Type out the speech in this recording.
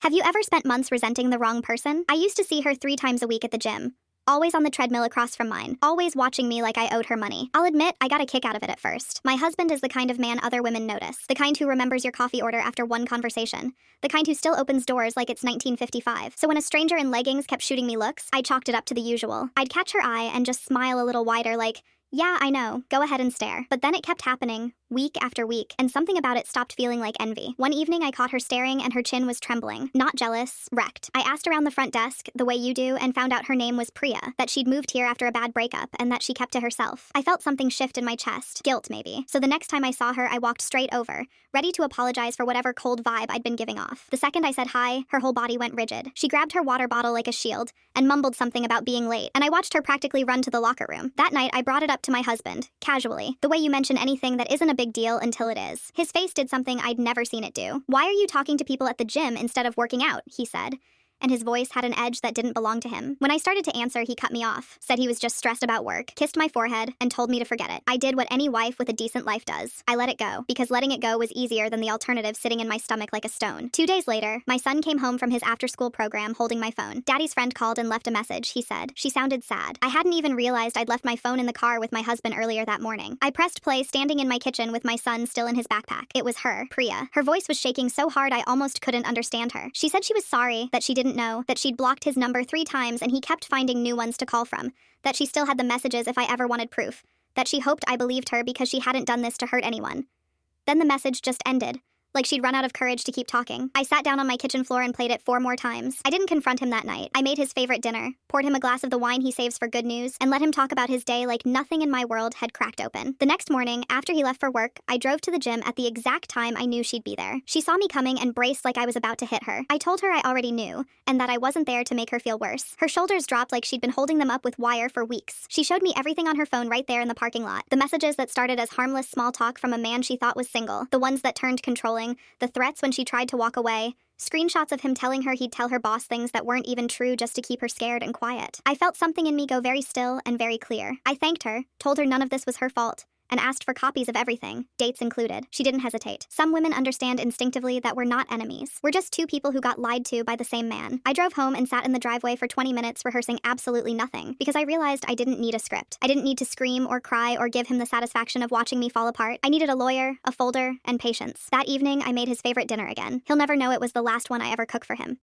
Have you ever spent months resenting the wrong person? I used to see her 3 times a week at the gym, always on the treadmill across from mine, always watching me like I owed her money. I'll admit, I got a kick out of it at first. My husband is the kind of man other women notice, the kind who remembers your coffee order after one conversation, the kind who still opens doors like it's 1955. So when a stranger in leggings kept shooting me looks, I chalked it up to the usual. I'd catch her eye and just smile a little wider like, yeah, I know, go ahead and stare. But then it kept happening, week after week, and something about it stopped feeling like envy. One evening I caught her staring and her chin was trembling. Not jealous, wrecked. I asked around the front desk, the way you do, and found out her name was Priya, that she'd moved here after a bad breakup, and that she kept to herself. I felt something shift in my chest, guilt maybe. So the next time I saw her, I walked straight over, ready to apologize for whatever cold vibe I'd been giving off. The second I said hi, her whole body went rigid. She grabbed her water bottle like a shield, and mumbled something about being late, and I watched her practically run to the locker room. That night, I brought it up to my husband, casually, the way you mention anything that isn't a big deal until it is. His face did something I'd never seen it do. Why are you talking to people at the gym instead of working out? He said, and his voice had an edge that didn't belong to him. When I started to answer, he cut me off, said he was just stressed about work, kissed my forehead, and told me to forget it. I did what any wife with a decent life does. I let it go, because letting it go was easier than the alternative sitting in my stomach like a stone. 2 days later, my son came home from his after-school program holding my phone. Daddy's friend called and left a message, he said. She sounded sad. I hadn't even realized I'd left my phone in the car with my husband earlier that morning. I pressed play standing in my kitchen with my son still in his backpack. It was her, Priya. Her voice was shaking so hard I almost couldn't understand her. She said she was sorry, that she didn't know, that she'd blocked his number 3 times and he kept finding new ones to call from, that she still had the messages if I ever wanted proof, that she hoped I believed her because she hadn't done this to hurt anyone. Then the message just ended, like she'd run out of courage to keep talking. I sat down on my kitchen floor and played it 4 more times. I didn't confront him that night. I made his favorite dinner, poured him a glass of the wine he saves for good news, and let him talk about his day like nothing in my world had cracked open. The next morning, after he left for work, I drove to the gym at the exact time I knew she'd be there. She saw me coming and braced like I was about to hit her. I told her I already knew, and that I wasn't there to make her feel worse. Her shoulders dropped like she'd been holding them up with wire for weeks. She showed me everything on her phone right there in the parking lot. The messages that started as harmless small talk from a man she thought was single, the ones that turned controlling, the threats when she tried to walk away, screenshots of him telling her he'd tell her boss things that weren't even true just to keep her scared and quiet. I felt something in me go very still and very clear. I thanked her, told her none of this was her fault, and asked for copies of everything, dates included. She didn't hesitate. Some women understand instinctively that we're not enemies. We're just 2 people who got lied to by the same man. I drove home and sat in the driveway for 20 minutes rehearsing absolutely nothing, because I realized I didn't need a script. I didn't need to scream or cry or give him the satisfaction of watching me fall apart. I needed a lawyer, a folder, and patience. That evening, I made his favorite dinner again. He'll never know it was the last one I ever cooked for him.